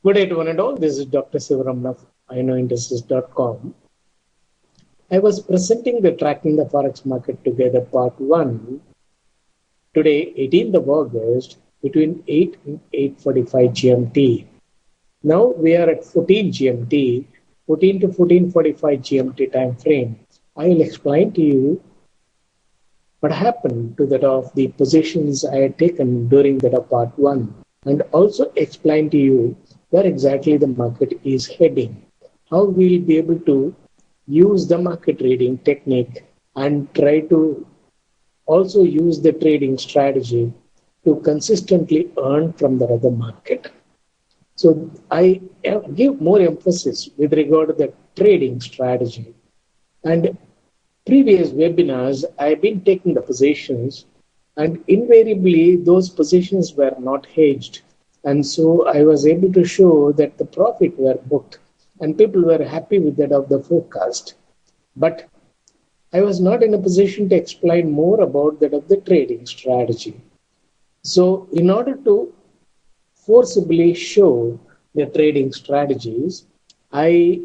Good day to one and all. This is Dr. Sivaraman of iknowindustries.com. I was presenting the Tracking the Forex Market Together Part 1 today, 18th of August, between 8 and 8:45 GMT. Now we are at 14 GMT, 14 to 14:45 GMT time frame. I will explain to you what happened to that of the positions I had taken during that of Part 1, and also explain to you where exactly the market is heading, how we'll be able to use the market reading technique and try to also use the trading strategy to consistently earn from the other market. So I give more emphasis with regard to the trading strategy. And previous webinars, I've been taking the positions, and invariably those positions were not hedged. And so I was able to show that the profit were booked and people were happy with that of the forecast. But I was not in a position to explain more about that of the trading strategy. So in order to forcibly show the trading strategies, I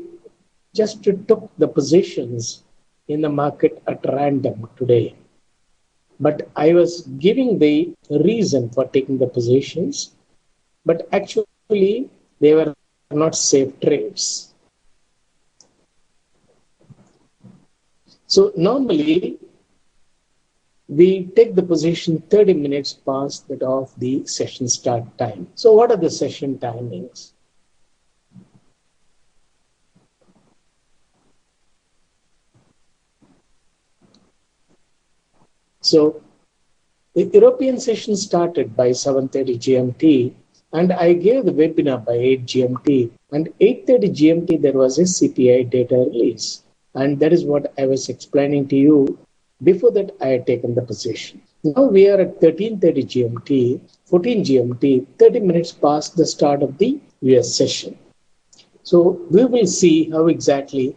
just took the positions in the market at random today. But I was giving the reason for taking the positions, but actually they were not safe trades. So normally we take the position 30 minutes past that of the session start time. So what are the session timings? So the European session started by 7:30 GMT, and I gave the webinar by 8 GMT. And 8:30 GMT, there was a CPI data release. And that is what I was explaining to you. Before that, I had taken the position. Now we are at 13:30 GMT, 14 GMT, 30 minutes past the start of the US session. So we will see how exactly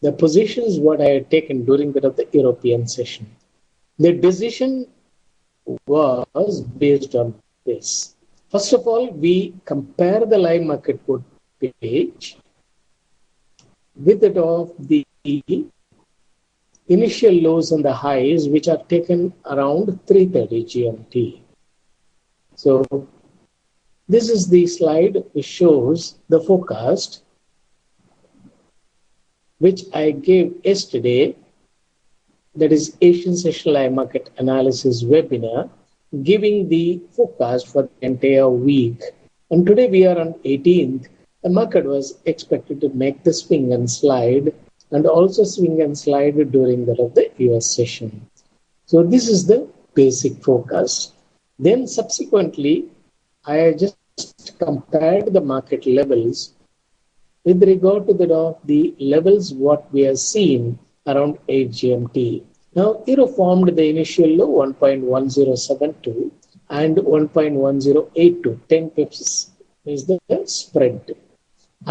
the positions what I had taken during that of the European session. The decision was based on this. First of all, we compare the live market put page with that of the initial lows and the highs, which are taken around 3:30 GMT. So this is the slide which shows the forecast, which I gave yesterday. That is Asian Session Live Market Analysis webinar, giving the forecast for the entire week. And today we are on 18th. The market was expected to make the swing and slide, and also swing and slide during that of the US session. So this is the basic forecast. Then subsequently, I just compared the market levels with regard to that of the levels what we have seen around 8 GMT. Now, Euro formed the initial low 1.1072 and 1.1082, 10 pips is the spread.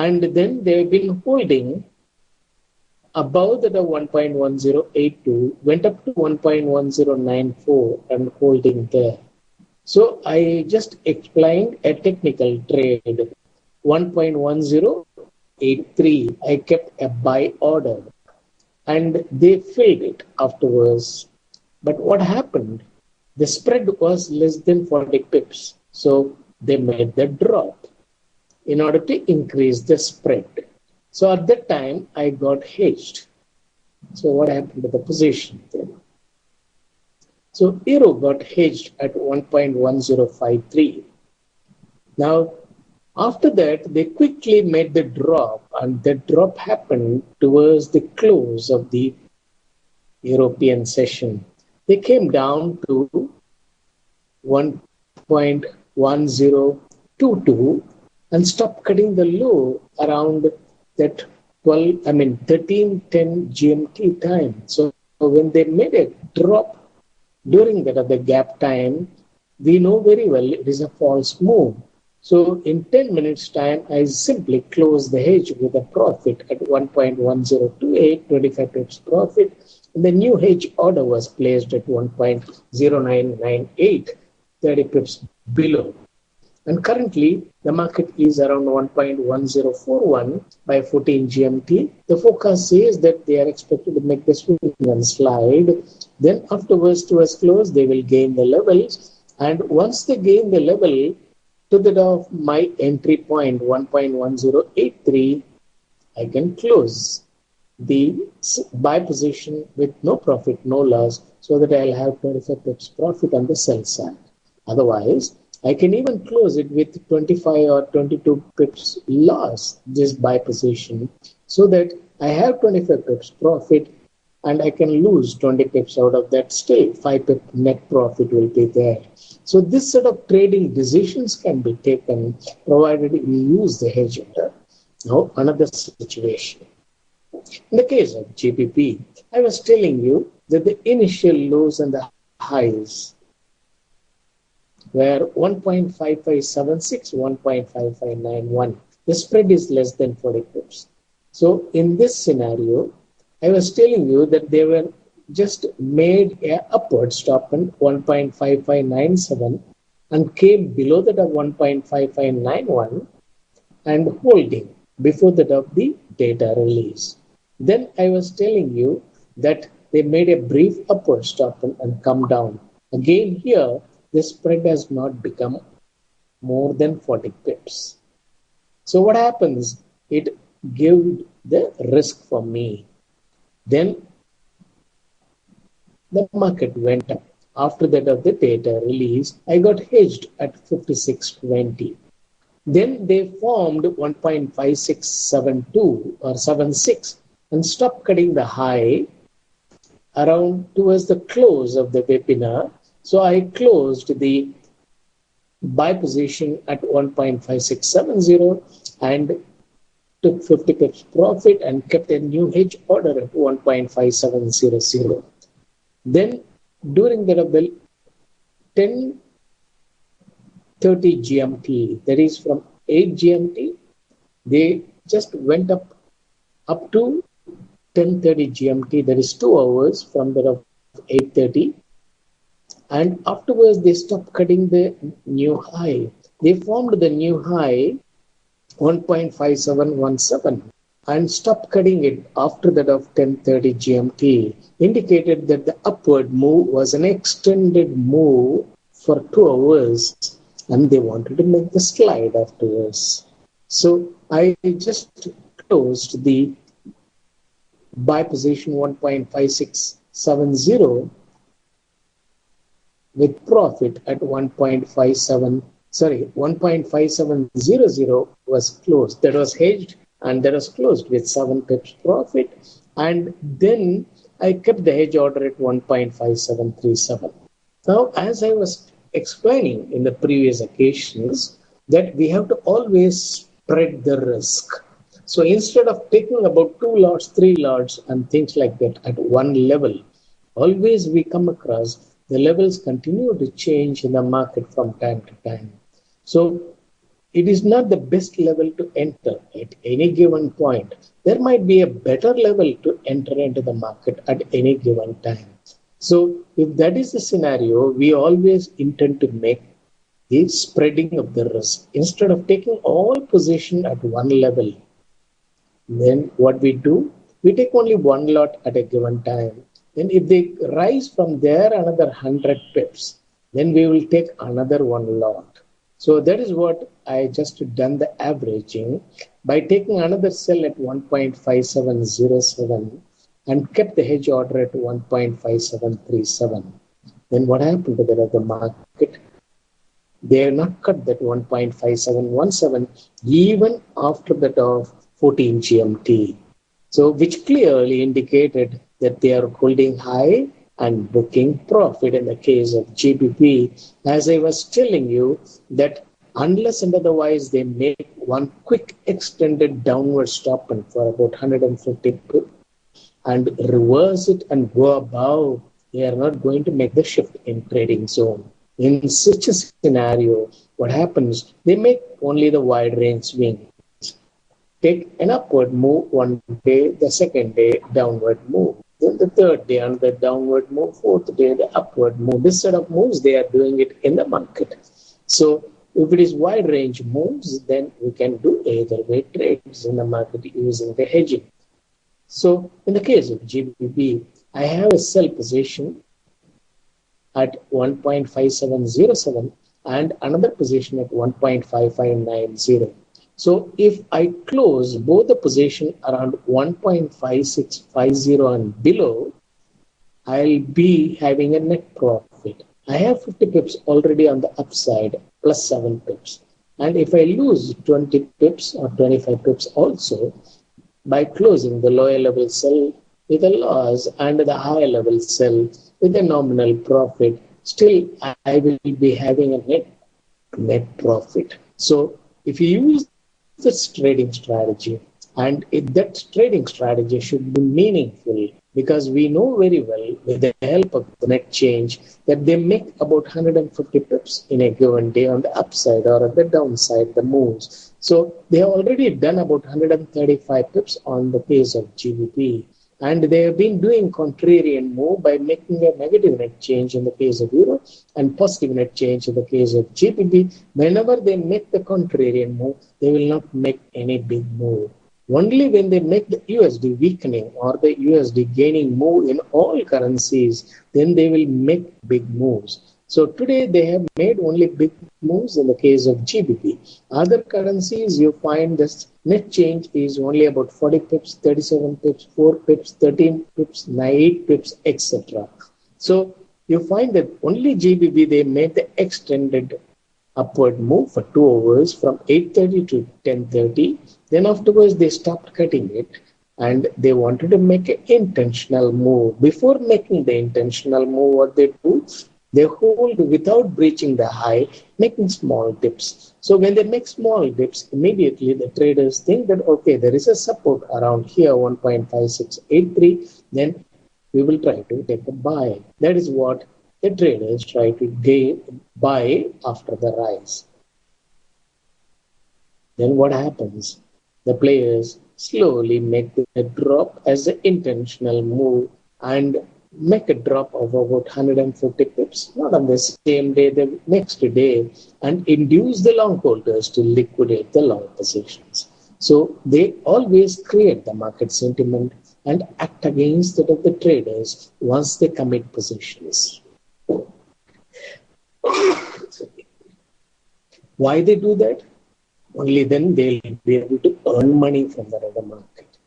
And then they've been holding above the 1.1082, went up to 1.1094 and holding there. So I just explained a technical trade. 1.1083, I kept a buy order, and they filled it afterwards. But what happened? The spread was less than 40 pips. So they made the drop in order to increase the spread. So at that time, I got hedged. So what happened to the position then? So Euro got hedged at 1.1053. Now, after that, they quickly made the drop, and the drop happened towards the close of the European session. They came down to 1.1022 and stopped cutting the low around that 13:10 GMT time. So when they made a drop during that other gap time, we know very well it is a false move. So in 10 minutes time, I simply closed the hedge with a profit at 1.1028, 25 pips profit. And the new hedge order was placed at 1.0998, 30 pips below. And currently, the market is around 1.1041 by 14 GMT. The forecast says that they are expected to make the swing and slide. Then afterwards, towards close, they will gain the levels. And once they gain the level to the of my entry point 1.1083, I can close the buy position with no profit, no loss, so that I'll have 25 pips profit on the sell side. Otherwise, I can even close it with 25 or 22 pips loss, this buy position, so that I have 25 pips profit and I can lose 20 pips out of that. Still, 5 pip net profit will be there. So this sort of trading decisions can be taken provided we use the hedge order. Now, another situation. In the case of GBP, I was telling you that the initial lows and the highs were 1.5576, 1.5591. The spread is less than 40 pips. So in this scenario, I was telling you that they were just made a upward stop on 1.5597 and came below that of 1.5591 and holding before that of the data release. Then I was telling you that they made a brief upward stop and come down. Again here, the spread has not become more than 40 pips. So what happens? It gives the risk for me. Then the market went up. After that of the data release, I got hedged at 56.20. Then they formed 1.5672 or 76 and stopped cutting the high around towards the close of the webinar. So I closed the buy position at 1.5670 and took 50 pips profit and kept a new hedge order at 1.5700. Then during the 10:30 GMT, that is from 8 GMT, they just went up to 10:30 GMT, that is 2 hours from the 8:30. And afterwards, they stopped cutting the new high. They formed the new high 1.5717 and stopped cutting it after that of 10:30 GMT, indicated that the upward move was an extended move for 2 hours and they wanted to make the slide afterwards. So I just closed the buy position 1.5670 with profit at 1.5700 was closed. That was hedged and that was closed with 7 pips profit. And then I kept the hedge order at 1.5737. Now, as I was explaining in the previous occasions, that we have to always spread the risk. So instead of taking about 2 lots, 3 lots and things like that at one level, always we come across the levels continue to change in the market from time to time. So it is not the best level to enter at any given point. There might be a better level to enter into the market at any given time. So if that is the scenario, we always intend to make the spreading of the risk. Instead of taking all position at one level, then what we do, we take only one lot at a given time. Then if they rise from there another 100 pips, then we will take another one lot. So that is what I just done the averaging by taking another sell at 1.5707 and kept the hedge order at 1.5737. Then what happened to the other market? They have not cut that 1.5717 even after that of 14 GMT. So which clearly indicated that they are holding high and booking profit in the case of GBP. As I was telling you that unless and otherwise they make one quick extended downward stop for about 150 pips and reverse it and go above, they are not going to make the shift in trading zone. In such a scenario, what happens? They make only the wide range swing. Take an upward move one day, the second day, downward move. Then the third day, another downward move, fourth day, the upward move. This set of moves, they are doing it in the market. So If it is wide range moves, then we can do either way trades in the market using the hedging. So in the case of GBP, I have a sell position at 1.5707 and another position at 1.5590. So if I close both the position around 1.5650 and below, I'll be having a net profit. I have 50 pips already on the upside plus 7 pips. And if I lose 20 pips or 25 pips also, by closing the lower level sell with a loss and the higher level sell with a nominal profit, still I will be having a net profit. So if you use this trading strategy, and that trading strategy should be meaningful, because we know very well with the help of the net change that they make about 150 pips in a given day on the upside or at the downside, the moves. So they have already done about 135 pips on the case of GBP. And they have been doing contrarian move by making a negative net change in the case of euro and positive net change in the case of GBP. Whenever they make the contrarian move, they will not make any big move. Only when they make the USD weakening or the USD gaining move in all currencies, then they will make big moves. So today they have made only big moves in the case of GBP. Other currencies, you find this net change is only about 40 pips, 37 pips, 4 pips, 13 pips, 8 pips, etc. So you find that only GBP, they made the extended upward move for 2 hours from 8:30 to 10:30. Then afterwards they stopped cutting it and they wanted to make an intentional move. Before making the intentional move, what they do, they hold without breaching the high, making small dips. So when they make small dips, immediately the traders think that, okay, there is a support around here, 1.5683, then we will try to take a buy. That is what the traders try to buy after the rise. Then what happens? The players slowly make the drop as an intentional move and make a drop of about 150 pips, not on the same day, the next day, and induce the long holders to liquidate the long positions. So they always create the market sentiment and act against that of the traders once they commit positions. Why they do that? Only then they'll be able to earn money from that of the market,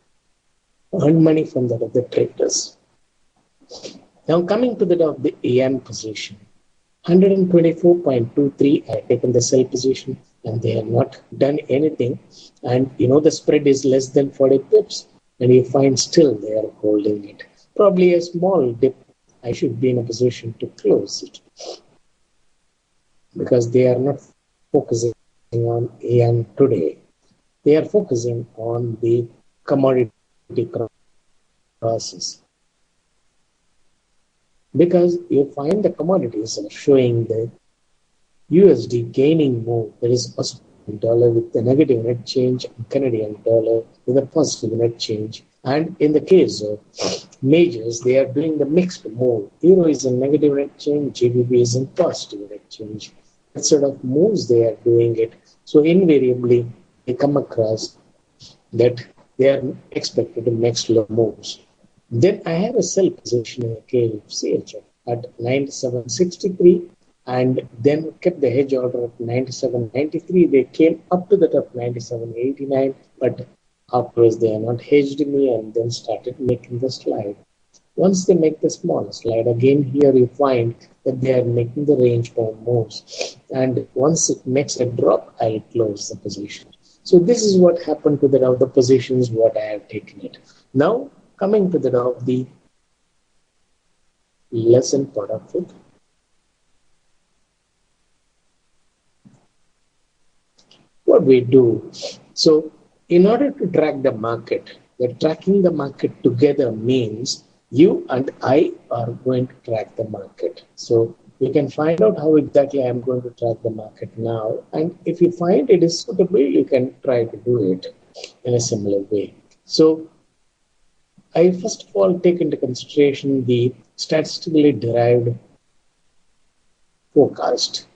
earn money from that of the traders. Now coming to that of the AN position, 124.23, I have taken the sell position and they have not done anything. And you know the spread is less than 40 pips and you find still they are holding it. Probably a small dip, I should be in a position to close it because they are not focusing on AN today. They are focusing on the commodity process. Because you find the commodities are showing the USD gaining move. There is Australian dollar with a negative net change and Canadian dollar with a positive net change. And in the case of majors, they are doing the mixed move. Euro is in negative net change, GBP is in positive net change. That sort of moves they are doing it. So invariably, they come across that they are expected to make slow moves. Then I have a sell position in the case of CHF at 97.63 and then kept the hedge order at 97.93. They came up to the top 97.89, but afterwards they are not hedged me and then started making the slide. Once they make the small slide, again here you find that they are making the range bound moves. And once it makes a drop, I'll close the position. So this is what happened to the positions, what I have taken it. Now, coming to the lesson part of it. What we do. So in order to track the market, tracking the market together means you and I are going to track the market. So you can find out how exactly I'm going to track the market now. And if you find it is suitable, you can try to do it in a similar way. So I first of all take into consideration the statistically derived forecast.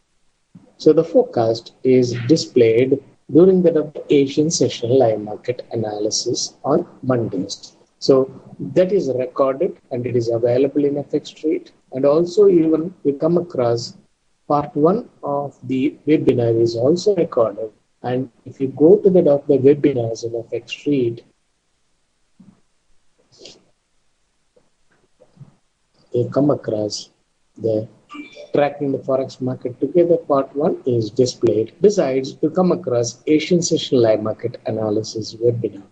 So the forecast is displayed during the Asian session live market analysis on Mondays. So that is recorded and it is available in FX Street. And also even we come across part one of the webinar is also recorded. And if you go to the webinars in FX Street, you come across the tracking the forex market together part one is displayed. Besides, you come across Asian session live market analysis webinar.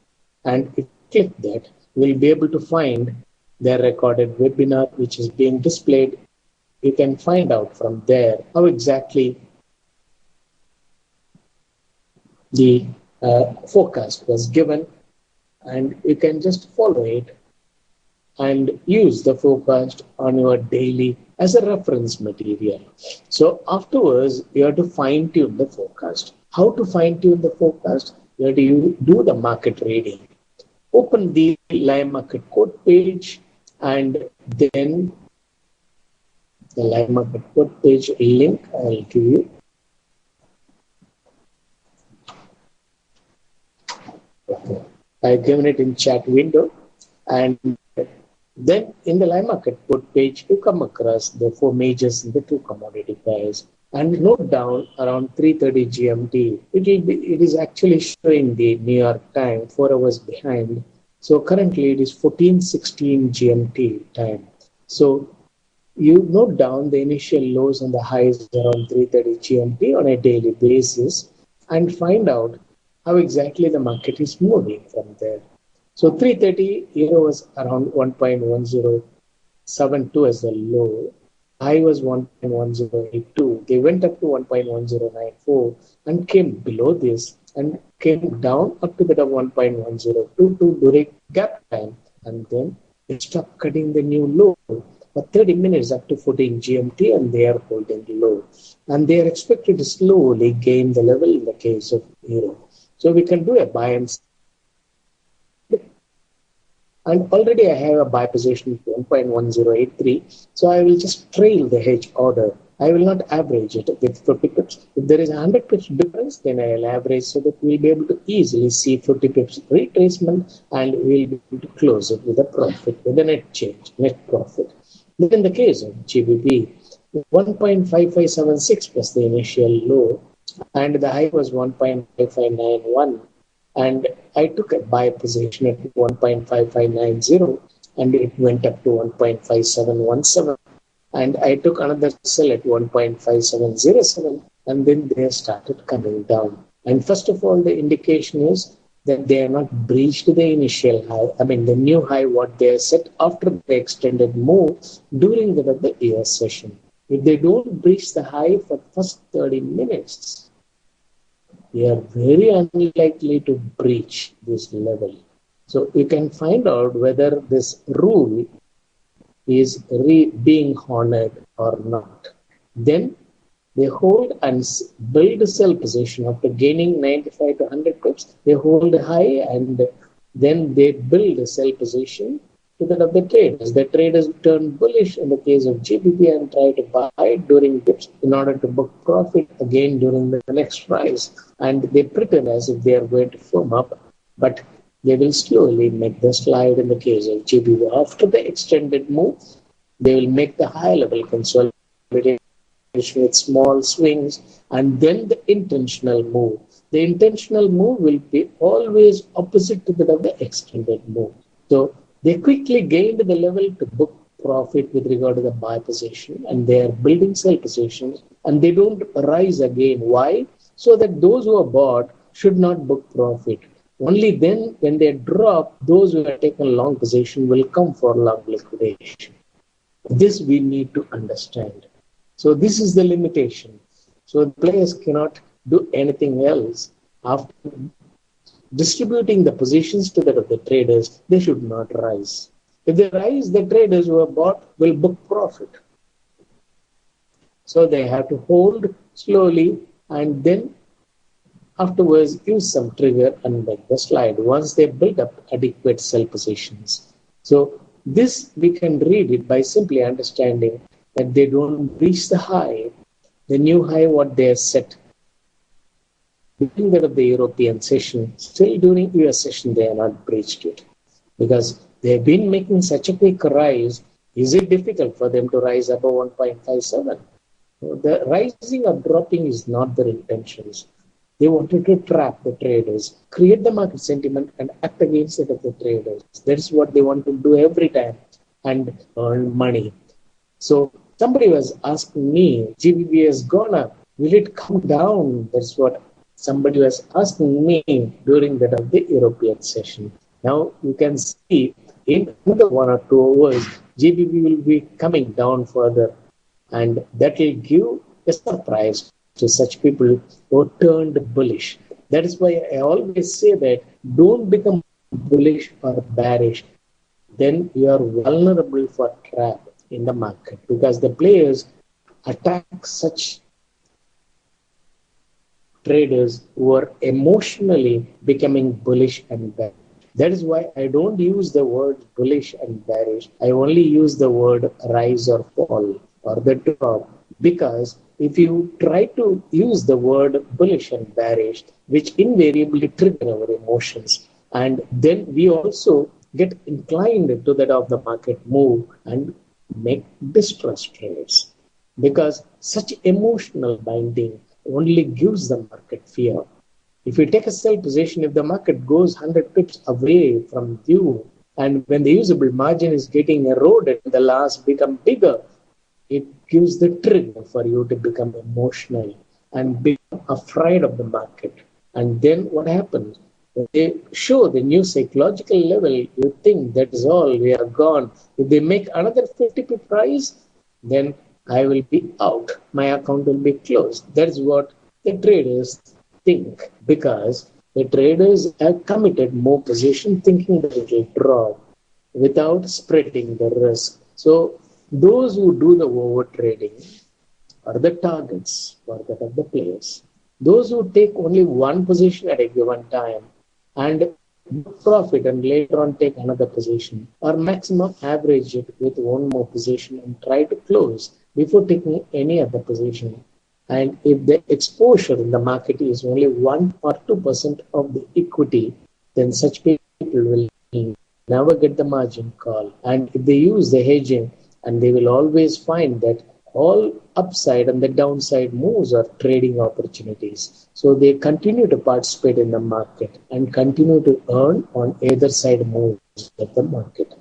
And if you click that, you will be able to find their recorded webinar which is being displayed. You can find out from there how exactly the forecast was given, and you can just follow it and use the forecast on your daily as a reference material. So afterwards, you have to fine tune the forecast. How to fine tune the forecast? You have to do the market reading. Open the live market quote page, and then the live market quote page link I'll give you. Okay. I've given it in chat window, and then in the live market quote page, you come across the four majors in the two commodity pairs, and note down around 3:30 GMT. It is actually showing the New York time 4 hours behind. So currently it is 14:16 GMT time. So you note down the initial lows and the highs around 3:30 GMT on a daily basis and find out how exactly the market is moving from there. So 3:30 euro was around 1.1072 as the low. High was 1.1082. They went up to 1.1094 and came below this and came down up to the 1.1022 during gap time, and then they stopped cutting the new low for 30 minutes up to 14 GMT, and they are holding low. And they are expected to slowly gain the level in the case of euro. So we can do a buy and sell. And already I have a buy position of 1.1083. So I will just trail the hedge order. I will not average it with 50 pips. If there is a 100 pips difference, then I will average so that we'll be able to easily see 50 pips retracement, and we'll be able to close it with a profit, with a net change, net profit. Then in the case of GBP, 1.5576 was the initial low, and the high was 1.5591. And I took a buy position at 1.5590, and it went up to 1.5717. And I took another sell at 1.5707, and then they started coming down. And first of all, the indication is that they are not breached the initial high. I mean, the new high what they set after the extended move during the year session. If they don't breach the high for first 30 minutes, they are very unlikely to breach this level. So you can find out whether this rule is being honored or not. Then they hold and build a sell position after gaining 95 to 100 pips. They hold high, and then they build a sell position to the other traders. The traders turn bullish in the case of GBP and try to buy during dips in order to book profit again during the next rise. And they pretend as if they are going to firm up, but they will slowly make the slide in the case of GBP. After the extended move, they will make the high level consolidation with small swings, and then the intentional move. The intentional move will be always opposite to the extended move. So they quickly gained the level to book profit with regard to the buy position, and they are building sell positions, and they don't rise again. Why? So that those who are bought should not book profit. Only then, when they drop, those who have taken long position will come for long liquidation. This we need to understand. So this is the limitation. So the players cannot do anything else. After distributing the positions to the traders, they should not rise. If they rise, the traders who have bought will book profit. So they have to hold slowly, and then afterwards use some trigger and make the slide once they build up adequate sell positions. So this we can read it by simply understanding that they don't reach the high the new high what they have set during that of the European session, still during US session, they are not breached it because they have been making such a quick rise. Is it difficult for them to rise above 1.57? The rising or dropping is not their intentions. They wanted to trap the traders, create the market sentiment, and act against it of the traders. That's what they want to do every time and earn money. So somebody was asking me, GBP has gone up. Will it come down? That's what somebody was asking me during that of the European session. Now you can see in another 1 or 2 hours, GBP will be coming down further, and that will give a surprise to such people who turned bullish. That is why I always say that don't become bullish or bearish. Then you are vulnerable for trap in the market because the players attack such traders who are emotionally becoming bullish and bearish. That is why I don't use the word bullish and bearish. I only use the word rise or fall or the drop, because if you try to use the word bullish and bearish, which invariably trigger our emotions, and then we also get inclined to that of the market move and make distrust trades, because such emotional binding only gives the market fear. If you take a sell position, if the market goes 100 pips away from you, and when the usable margin is getting eroded, the loss become bigger, it gives the trigger for you to become emotional and become afraid of the market. And then what happens? They show the new psychological level, you think that is all, we are gone. If they make another 50 pip rise, then I will be out. My account will be closed. That's what the traders think, because the traders have committed more position thinking that it will drop without spreading the risk. So those who do the over trading are the targets for that of the players. Those who take only one position at a given time and profit and later on take another position, or maximum average it with one more position and try to close before taking any other position. And if the exposure in the market is only 1 or 2% of the equity, then such people will never get the margin call. And if they use the hedging, and they will always find that all upside and the downside moves are trading opportunities. So they continue to participate in the market and continue to earn on either side moves of the market.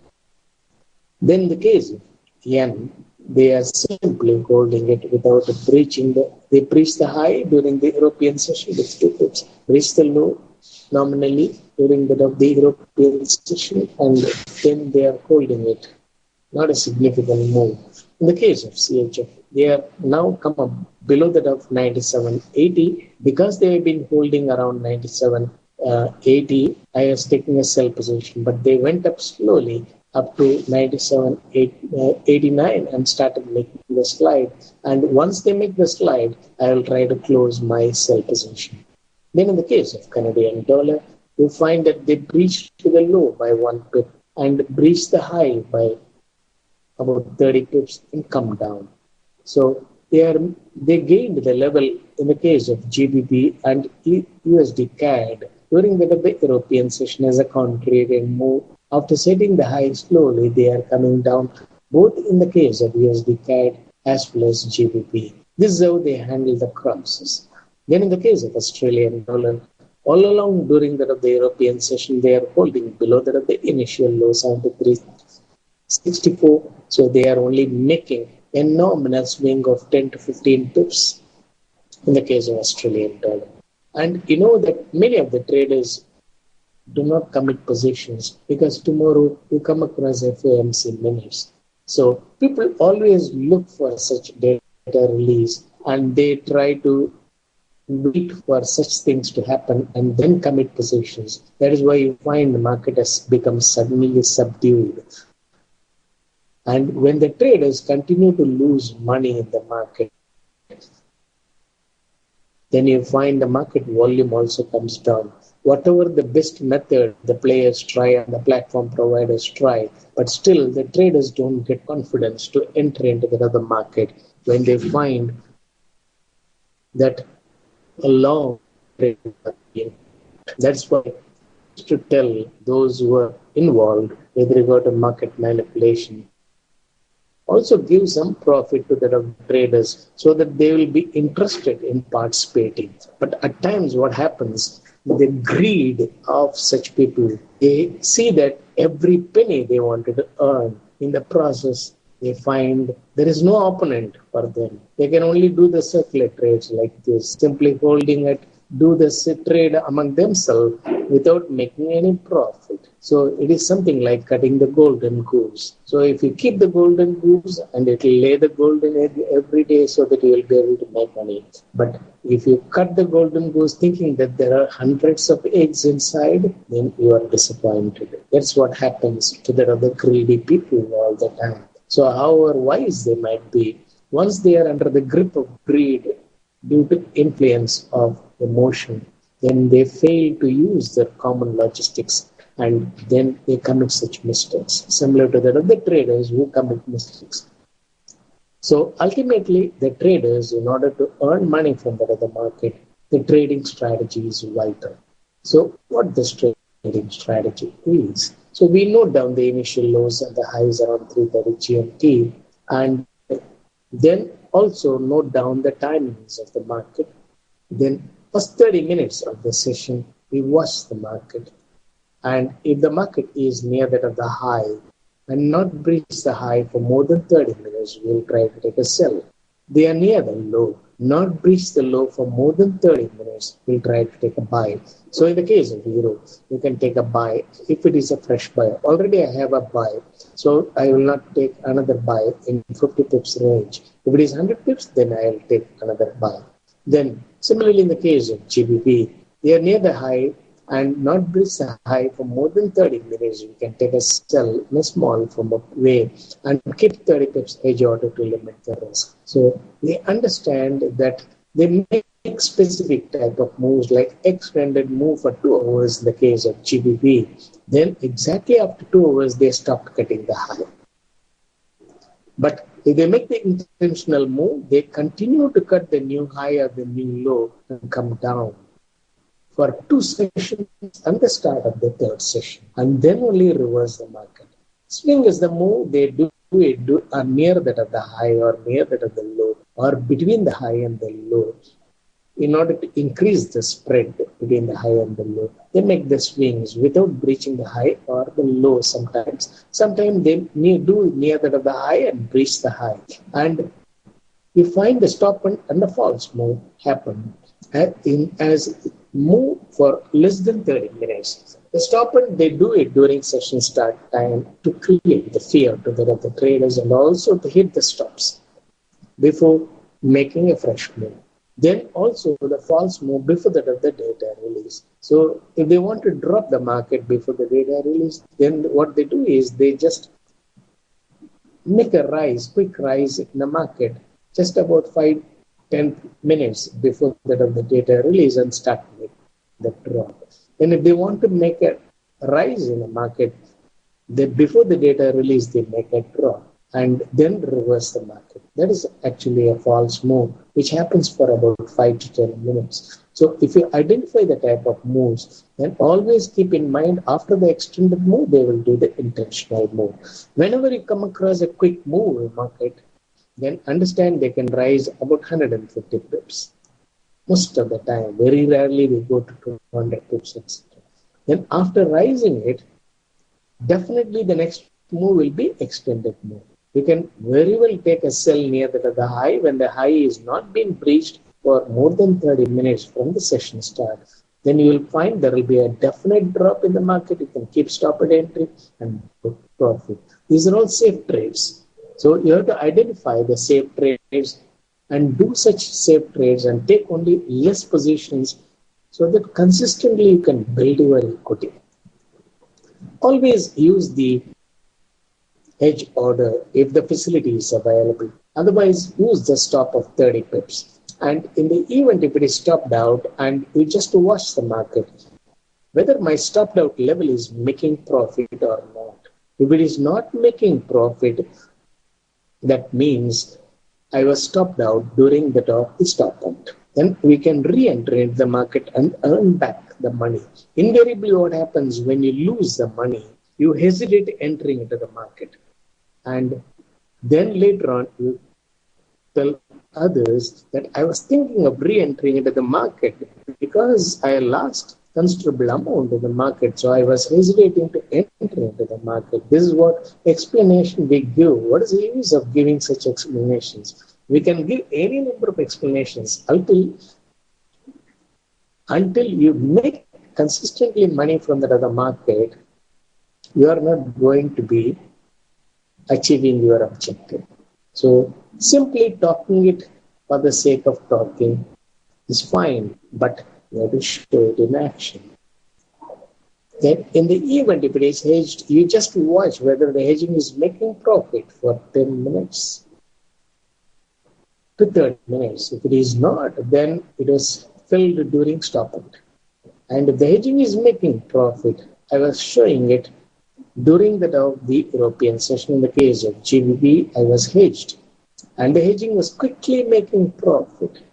Then in the case of yen, they are simply holding it without breaching they breached the high during the European session with 2 pips, breached the low nominally during the European session, and then they are holding it. Not a significant move. In the case of CHF, they have now come up below that of 97.80 because they have been holding around 97.80. I was taking a sell position, but they went up slowly up to 97.89 and started making the slide. And once they make the slide, I will try to close my sell position. Then in the case of Canadian dollar, you find that they breached to the low by 1 pip and breached the high by about 30 pips and come down. So they gained the level in the case of GBP and USD CAD during the European session as a contrarian move. After setting the high slowly, they are coming down both in the case of USD CAD as well as GBP. This is how they handle the crisis. Then in the case of Australian dollar, all along during the European session, they are holding below the initial low 73.64. So they are only making a nominal swing of 10 to 15 pips in the case of Australian dollar. And you know that many of the traders do not commit positions because tomorrow you come across FOMC minutes. So people always look for such data release and they try to wait for such things to happen and then commit positions. That is why you find the market has become suddenly subdued. And when the traders continue to lose money in the market, then you find the market volume also comes down. Whatever the best method the players try and the platform providers try, but still the traders don't get confidence to enter into the other market when they find that a long trade has been. That's why I used to tell those who are involved with regard to market manipulation, also give some profit to the traders so that they will be interested in participating. But at times, what happens, the greed of such people, they see that every penny they wanted to earn in the process, they find there is no opponent for them. They can only do the circular trades like this, simply holding it, do the trade among themselves without making any profit. So it is something like cutting the golden goose. So if you keep the golden goose and it will lay the golden egg every day so that you will be able to make money. But if you cut the golden goose thinking that there are hundreds of eggs inside, then you are disappointed. That's what happens to the other greedy people all the time. So however wise they might be, once they are under the grip of greed due to influence of emotion, then they fail to use their common logistics and then they commit such mistakes, similar to that of the traders who commit mistakes. So ultimately, the traders, in order to earn money from the other market, the trading strategy is vital. So what this trading strategy is? So we note down the initial lows and the highs around 3:30 GMT, and then also note down the timings of the market. Then first 30 minutes of the session, we watch the market. And if the market is near that of the high and not breach the high for more than 30 minutes, we'll try to take a sell. They are near the low, not breach the low for more than 30 minutes, we'll try to take a buy. So in the case of euro, you can take a buy if it is a fresh buy. Already I have a buy, so I will not take another buy in 50 pips range. If it is 100 pips, then I will take another buy. Then similarly in the case of GBP, they are near the high and not breach the high for more than 30 minutes. You can take a sell in a small from a way and keep 30 pips edge order to limit the risk. So they understand that they make specific type of moves like extended move for 2 hours in the case of GBP. Then exactly after 2 hours, they stopped cutting the high. But if they make the intentional move, they continue to cut the new high or the new low and come down for 2 sessions and the start of the 3rd session, and then only reverse the market. Swing is the move they do near that of the high or near that of the low or between the high and the low in order to increase the spread between the high and the low. They make the swings without breaching the high or the low sometimes. Sometimes they do near that of the high and breach the high. And you find the stop and the false move happen as move for less than 30 minutes. The stop and they do it during session start time to create the fear to the traders and also to hit the stops before making a fresh move. Then also the false move before that of the data release. So if they want to drop the market before the data release, then what they do is they just make a quick rise in the market just about 5-10 minutes before that of the data release and start with the drop. And if they want to make a rise in the market, before the data release, they make a drop and then reverse the market. That is actually a false move, which happens for about 5 to 10 minutes. So if you identify the type of moves, then always keep in mind after the extended move, they will do the intentional move. Whenever you come across a quick move in market, then understand they can rise about 150 pips. Most of the time, very rarely they go to 200 pips, etc. Then after rising it, definitely the next move will be extended move. You can very well take a sell near the high when the high is not being breached for more than 30 minutes from the session start. Then you will find there will be a definite drop in the market. You can keep stop at entry and put profit. These are all safe trades. So you have to identify the safe trades and do such safe trades and take only less positions so that consistently you can build your equity. Always use the edge order if the facility is available. Otherwise, use the stop of 30 pips. And in the event if it is stopped out and you just watch the market, whether my stopped out level is making profit or not. If it is not making profit, that means I was stopped out during the top of the stop point. then we can re-enter into the market and earn back the money. Invariably, what happens when you lose the money, you hesitate entering into the market. And then later on, you tell others that I was thinking of re-entering into the market because I lost considerable amount in the market. So I was hesitating to enter into the market. This is what explanation we give. What is the use of giving such explanations? We can give any number of explanations until you make consistently money from that other market, you are not going to be achieving your objective. So simply talking it for the sake of talking is fine, but you have to show it in action. Then in the event, if it is hedged, you just watch whether the hedging is making profit for 10 minutes to 30 minutes. If it is not, then it was filled during stop out. And if the hedging is making profit, I was showing it during the European session. In the case of GBP, I was hedged and the hedging was quickly making profit.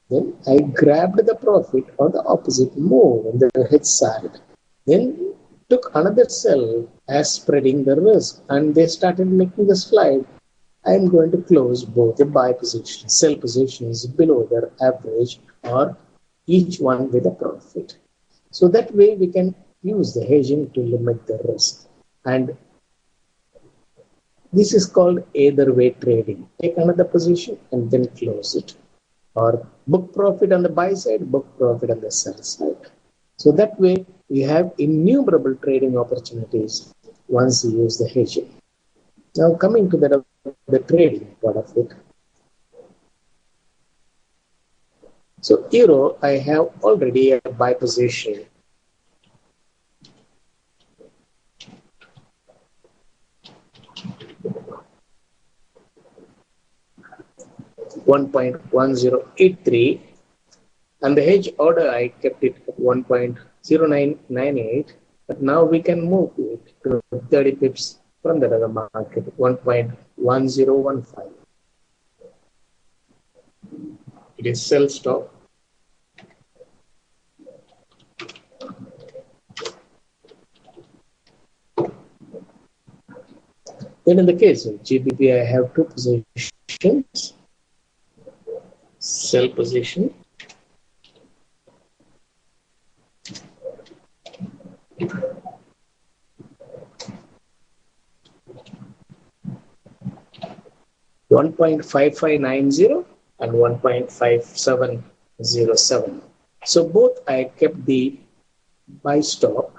Then I grabbed the profit on the opposite move on the hedge side. Then took another sell as spreading the risk, and they started making the slide. I am going to close both the buy positions, sell positions below their average, or each one with a profit. So that way we can use the hedging to limit the risk. And this is called either way trading. Take another position and then close it. Or book profit on the buy side, book profit on the sell side. So that way you have innumerable trading opportunities once you use the hedging. Now coming to the trading part of it. So euro, I have already a buy position. $1.1083, and the hedge order I kept it at 1.0998, but now we can move it to 30 pips from the other market, 1.1015. It is sell stop. Then in the case of GBP, I have two positions. Sell position. $1.5590 and 1.5707. So both I kept the buy stop.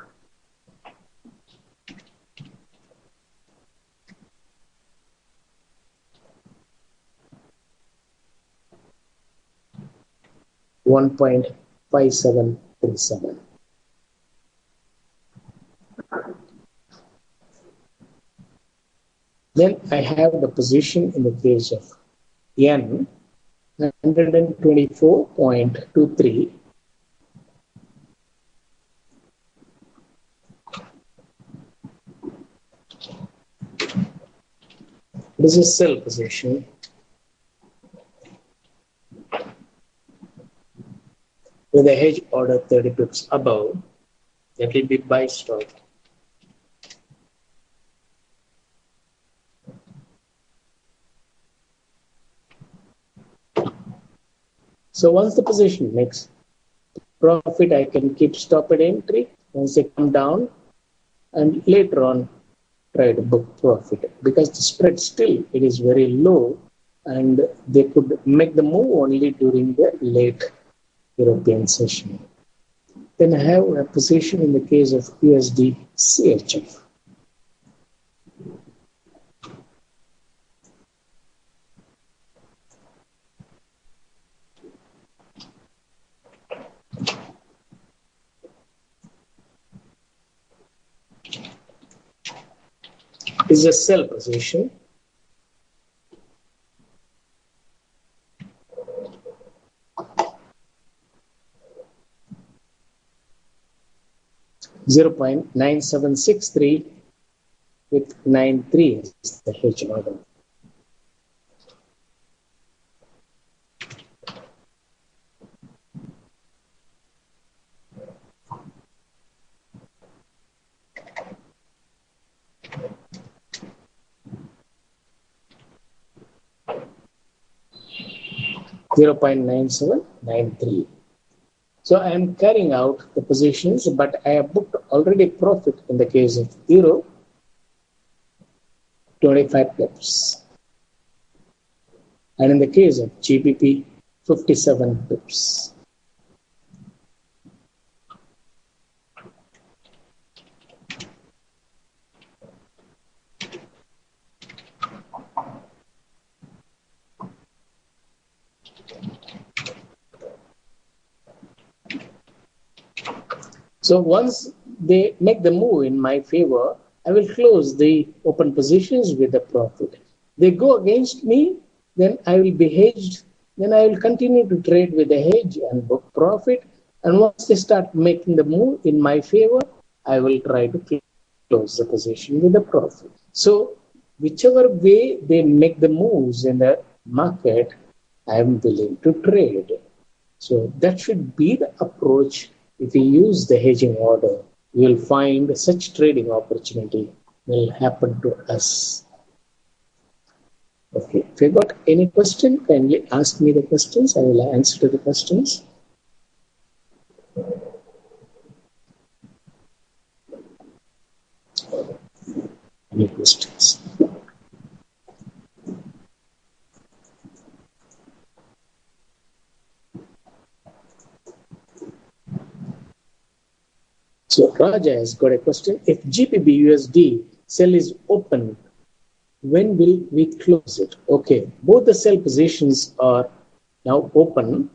$1.5737. Then I have the position in the case of yen, 124.23. This is sell position. With a hedge order 30 pips above, that will be buy stop. So once the position makes profit, I can keep stop at entry once they come down, and later on try to book profit, because the spread still it is very low, and they could make the move only during the late European session. Then I have a position in the case of USD CHF. Is a sell position. $0.9763 with 93 is the hedge order. 0.9793. So I am carrying out the positions, but I have booked already profit in the case of euro, 25 pips. And in the case of GBP, 57 pips. So once they make the move in my favor, I will close the open positions with a profit. They go against me, then I will be hedged. Then I will continue to trade with a hedge and book profit. And once they start making the move in my favor, I will try to close the position with a profit. So whichever way they make the moves in the market, I am willing to trade. So that should be the approach. If we use the hedging order, you will find such trading opportunity will happen to us. Okay, if you got any question, kindly ask me the questions. I will answer to the questions. Any questions? So Raja has got a question. If GBP USD sell is open, when will we close it? Okay, both the sell positions are now open,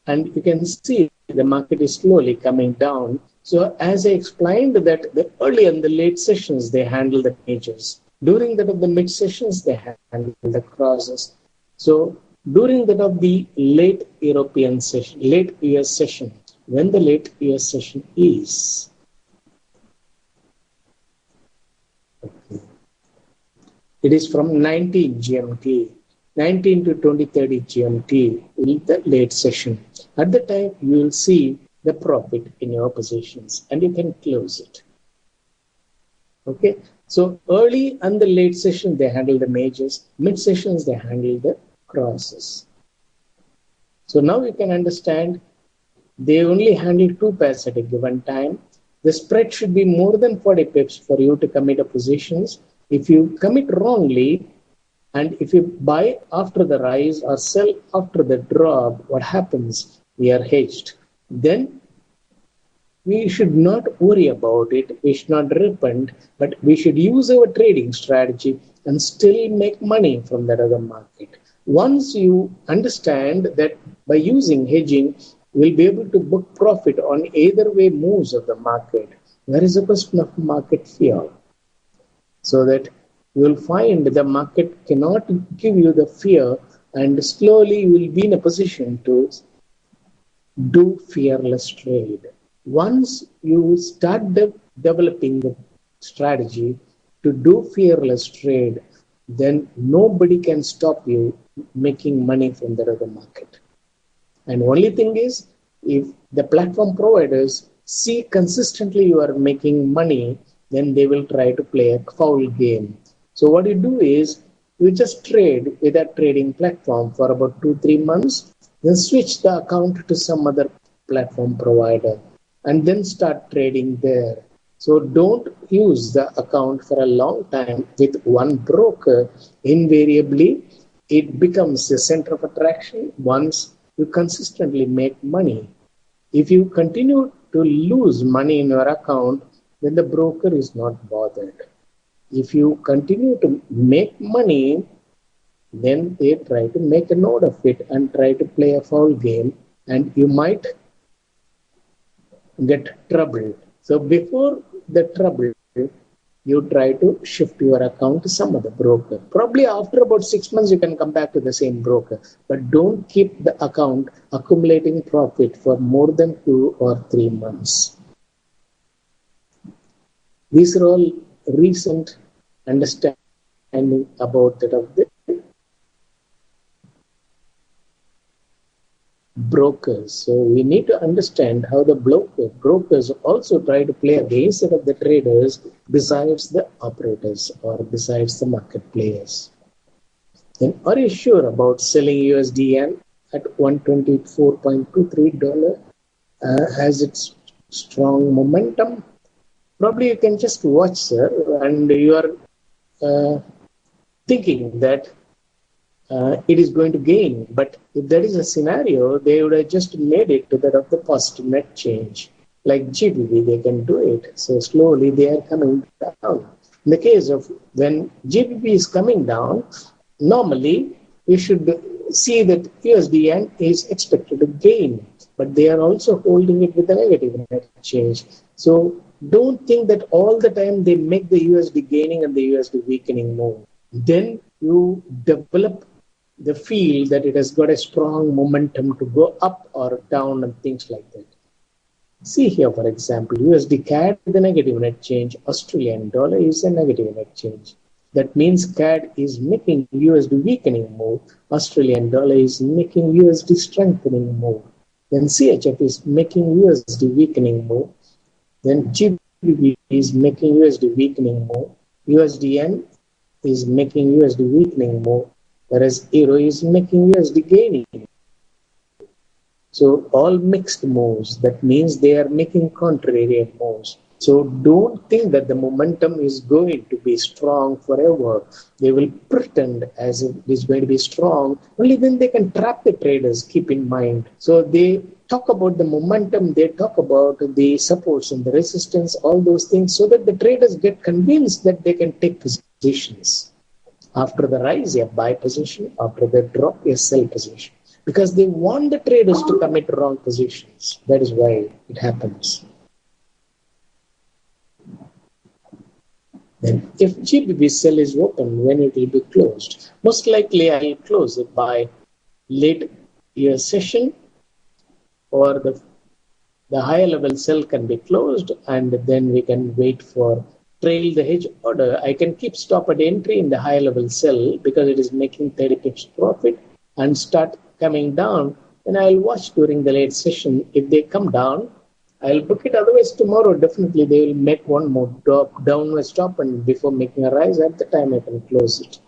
and you can see the market is slowly coming down. So as I explained that the early and the late sessions, they handle the majors. During that of the mid sessions, they handle the crosses. So during that of the late European session, late US session, when the late US session is, it is from 19 GMT, 19 to 2030 GMT in the late session. At the time, you will see the profit in your positions and you can close it. Okay, so early and the late session, they handle the majors. Mid sessions, they handle the crosses. So now you can understand they only handle two pairs at a given time. The spread should be more than 40 pips for you to commit a positions. If you commit wrongly, and if you buy after the rise or sell after the drop, what happens? We are hedged. Then we should not worry about it. We should not repent, but we should use our trading strategy and still make money from that other market. Once you understand that by using hedging, we'll be able to book profit on either way moves of the market. There is a question of market fear. So that you will find the market cannot give you the fear, and slowly you will be in a position to do fearless trade. Once you start developing the strategy to do fearless trade, then nobody can stop you making money from the other market. And only thing is, if the platform providers see consistently you are making money, then they will try to play a foul game. So what you do is, you just trade with that trading platform for about 2-3 months, then switch the account to some other platform provider, and then start trading there. So don't use the account for a long time with one broker. Invariably, it becomes a center of attraction once you consistently make money. If you continue to lose money in your account, then the broker is not bothered. If you continue to make money, then they try to make a note of it and try to play a foul game, and you might get troubled. So before the trouble, you try to shift your account to some other broker. Probably after about 6 months, you can come back to the same broker. But don't keep the account accumulating profit for more than 2 or 3 months. These are all recent understanding about that of the brokers. So we need to understand how the brokers also try to play against it of the traders besides the operators or besides the market players. Then are you sure about selling USD yen? at $124.23 has its strong momentum. Probably you can just watch, sir, and you are thinking that it is going to gain. But if that is a scenario, they would have just made it to that of the positive net change. Like GBP, they can do it. So slowly they are coming down. In the case of when GBP is coming down, normally we should see that USD is expected to gain, but they are also holding it with a negative net change. So don't think that all the time they make the USD gaining and the USD weakening more. Then you develop the feel that it has got a strong momentum to go up or down and things like that. See here, for example, USD CAD is a negative net change, Australian dollar is a negative net change. That means CAD is making USD weakening move, Australian dollar is making USD strengthening move. Then CHF is making USD weakening move. Then GBP is making USD weakening move. USDN is making USD weakening move, whereas Euro is making USD gaining. So all mixed moves, that means they are making contrarian moves. So don't think that the momentum is going to be strong forever. They will pretend as if it is going to be strong. Only then they can trap the traders, keep in mind. So they talk about the momentum, they talk about the supports and the resistance, all those things, so that the traders get convinced that they can take positions. After the rise, a buy position. After the drop, a sell position. Because they want the traders to commit wrong positions. That is why it happens. Then if GBP sell is open, when it will be closed? Most likely I will close it by late year session, or the higher level sell can be closed, and then we can wait for trail the hedge order. I can keep stop at entry in the higher level sell because it is making 30 pips profit and start coming down. Then I'll watch during the late session. If they come down, I'll book it. Otherwise, tomorrow definitely they will make one more downward stop, and before making a rise, at the time I can close it.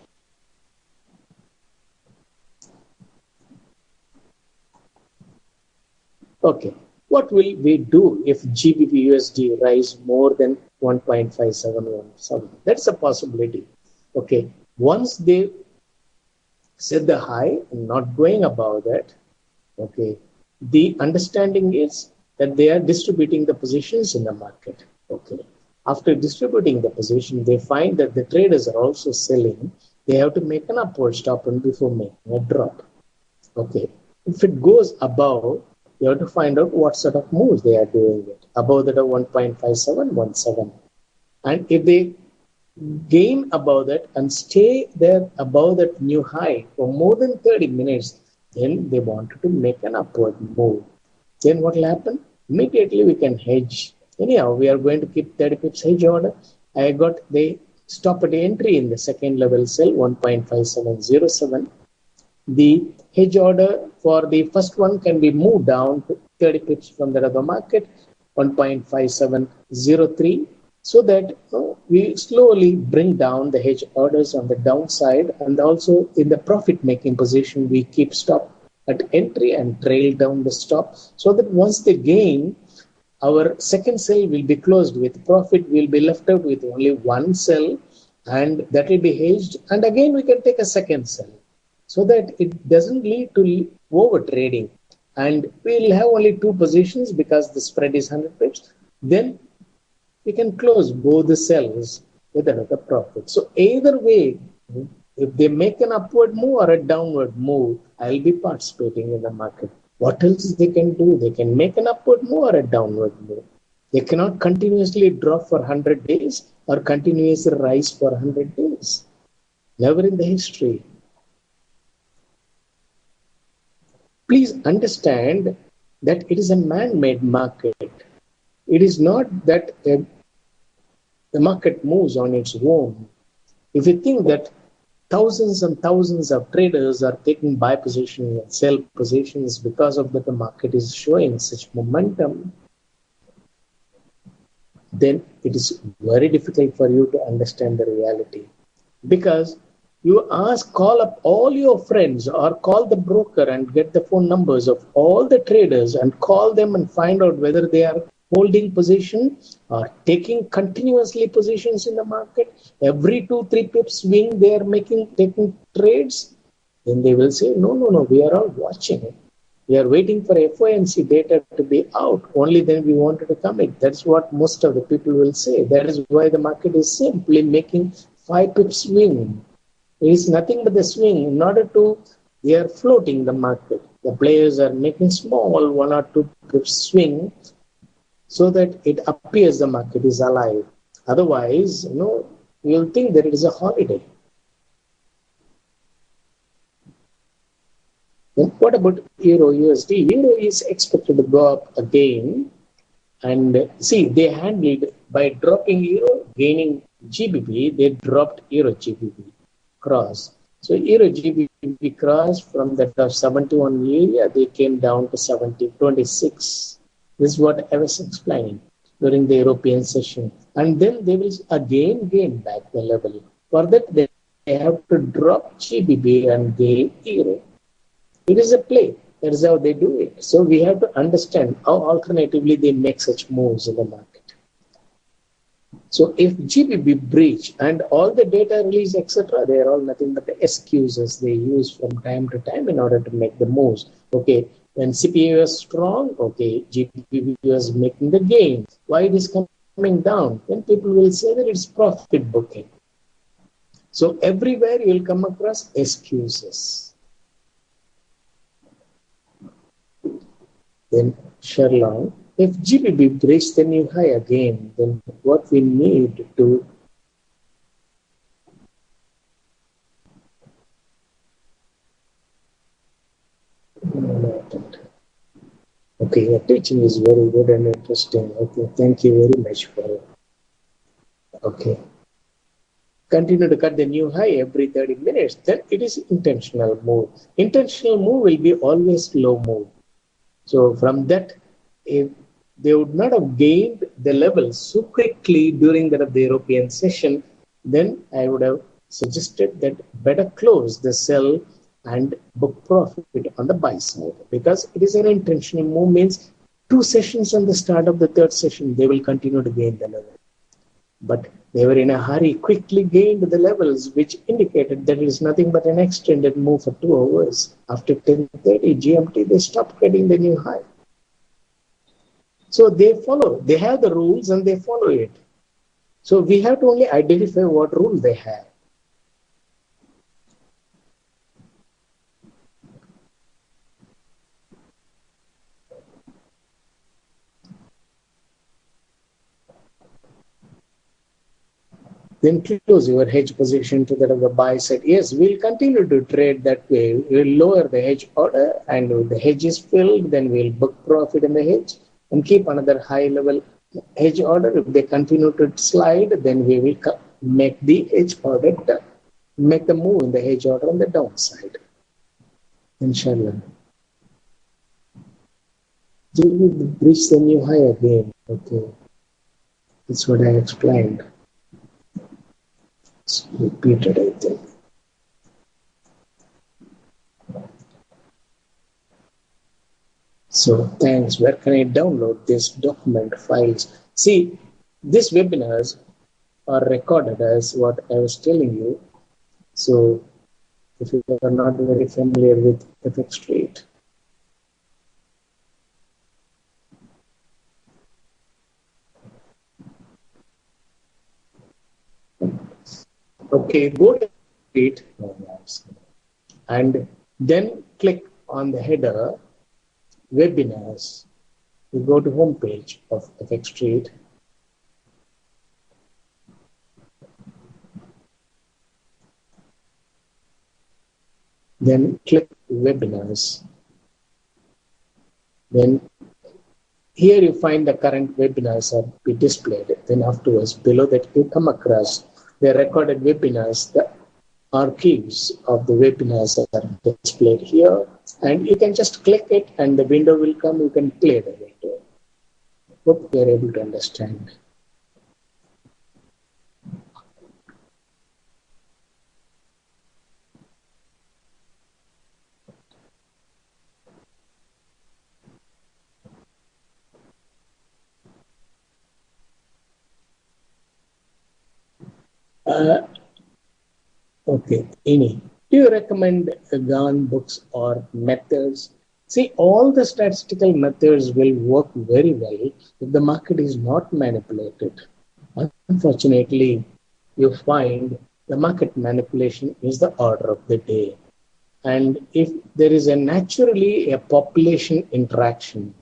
Okay, what will we do if GBP USD rise more than 1.5717? That's a possibility. Okay, once they set the high and not going above that, okay, the understanding is that they are distributing the positions in the market. Okay, after distributing the position, they find that the traders are also selling. They have to make an upward stop and before making a drop. Okay, if it goes above, you have to find out what sort of moves they are doing it above that of 1.5717. And if they gain above that and stay there above that new high for more than 30 minutes, then they wanted to make an upward move. Then what will happen? Immediately we can hedge. Anyhow, we are going to keep 30 pips hedge order. I got the stop at entry in the second level sell 1.5707. The hedge order for the first one can be moved down to 30 pips from the other market, 1.5703, so that we slowly bring down the hedge orders on the downside, and also in the profit making position we keep stop at entry and trail down the stop, so that once they gain, our second sell will be closed with profit. We'll be left out with only one sell, and that will be hedged, and again we can take a second sell, so that it doesn't lead to over trading, and we'll have only two positions because the spread is 100 pips. Then we can close both the sells with another profit. So either way, if they make an upward move or a downward move, I'll be participating in the market. What else they can do? They can make an upward move or a downward move. They cannot continuously drop for 100 days or continuously rise for 100 days. Never in the history. Please understand that it is a man-made market. It is not that the market moves on its own. If you think that thousands and thousands of traders are taking buy positions and sell positions because of that the market is showing such momentum, then it is very difficult for you to understand the reality. Because You ask, call up all your friends or call the broker and get the phone numbers of all the traders and call them and find out whether they are holding position or taking continuously positions in the market. Every 2-3 pips swing, they are taking trades. Then they will say, no, no, no, we are all watching it. We are waiting for FOMC data to be out. Only then we wanted to commit. That's what most of the people will say. That is why the market is simply making 5 pips swing. It is nothing but the swing. In order to, they are floating the market. The players are making small 1 or 2 pips swing so that it appears the market is alive. Otherwise, you'll think that it is a holiday. Then what about Euro USD? Euro is expected to go up again. And see, they handled by dropping Euro, gaining GBP, they dropped Euro GBP cross. So Euro GBP cross from that of 71 area, they came down to 26. This is what I was explaining during the European session. And then they will again gain back the level. For that, they have to drop GBP and gain Euro. It is a play. That is how they do it. So we have to understand how alternatively they make such moves in the market. So if GBP breach and all the data release, etc., they are all nothing but the excuses they use from time to time in order to make the moves. Okay, when CPI was strong, okay, GBP was making the gain. Why it is coming down? Then people will say that it's profit booking. So everywhere you will come across excuses. Then Sherlock, if GBP breaks the new high again, then what we need to okay, your teaching is very good and interesting. Okay, thank you very much for it. Okay. Continue to cut the new high every 30 minutes, then it is intentional move. Intentional move will be always low move. So from that, if they would not have gained the level so quickly during the European session, then I would have suggested that better close the sell and book profit on the buy side, because it is an intentional move. Means 2 sessions on the start of the 3rd session, they will continue to gain the level. But they were in a hurry, quickly gained the levels, which indicated that it is nothing but an extended move for 2 hours. After 10:30 GMT, they stopped getting the new high. So they follow. They have the rules and they follow it. So we have to only identify what rule they have. Then close your hedge position to that of the buy side. Yes, we'll continue to trade that way. We'll lower the hedge order, and when the hedge is filled, then we'll book profit in the hedge and keep another high level hedge order. If they continue to slide, then we will make the hedge order done. Make the move in the hedge order on the downside. Inshallah. We will reach the new high again. Okay. That's what I explained. It's repeated, I think. So thanks. Where can I download this document files? See, these webinars are recorded as what I was telling you. So if you are not very familiar with FX Street, okay, go to Street and then click on the header webinars. You go to home page of FX Street. Then click webinars. Then here you find the current webinars are be displayed. Then afterwards, below that you come across the recorded webinars. The archives of the webinars are displayed here, and you can just click it and the window will come. You can play the window. Hope you are able to understand. Uh, okay, Ini, do you recommend GAN books or methods? See, all the statistical methods will work very well if the market is not manipulated. Unfortunately, you find the market manipulation is the order of the day. And if there is a naturally a population interaction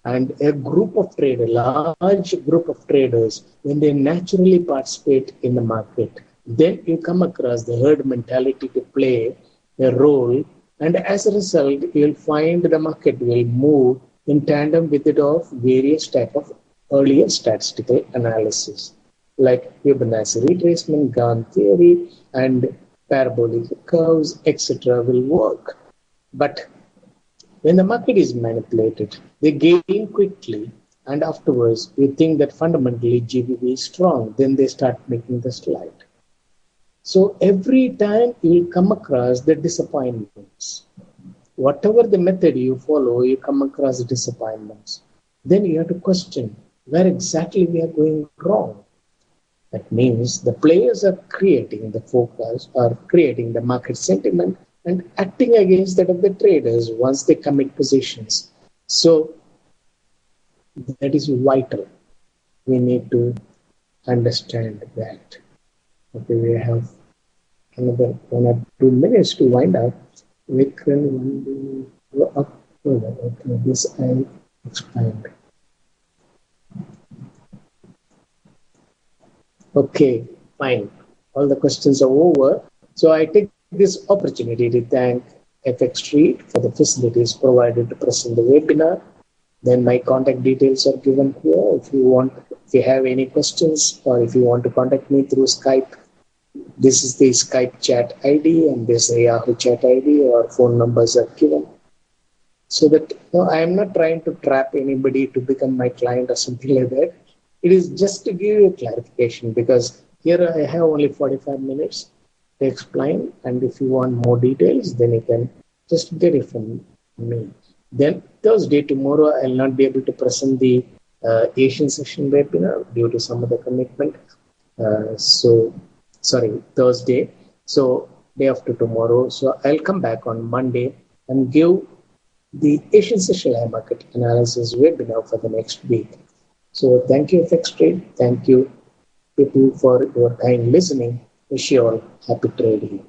and a group of traders, large group of traders, when they naturally participate in the market, then you come across the herd mentality to play a role. And as a result, you'll find the market will move in tandem with it of various type of earlier statistical analysis, like Fibonacci retracement, Gann theory, and parabolic curves, etc., will work. But when the market is manipulated, they gain quickly, and afterwards you think that fundamentally GBP is strong. Then they start making the slide. So every time you will come across the disappointments. Whatever the method you follow, you come across disappointments. Then you have to question where exactly we are going wrong. That means the players are creating the focus or creating the market sentiment and acting against that of the traders once they commit positions. So that is vital. We need to understand that. Okay, we have another 1 or 2 minutes to wind up. We can go up further. Okay, this I explained. Okay, fine. All the questions are over. So I take this opportunity to thank FX Street for the facilities provided to present the webinar. Then my contact details are given here. If you have any questions or if you want to contact me through Skype, this is the Skype chat ID and this Yahoo chat ID or phone numbers are given. So that I am not trying to trap anybody to become my client or something like that. It is just to give you clarification because here I have only 45 minutes to explain, and if you want more details, then you can just get it from me. Then Thursday, tomorrow, I'll not be able to present the Asian session webinar due to some other commitment. Thursday. So day after tomorrow. So I'll come back on Monday and give the Asian session market analysis webinar for the next week. So thank you, FX Trade. Thank you, people, for your kind listening. Wish you all happy trading.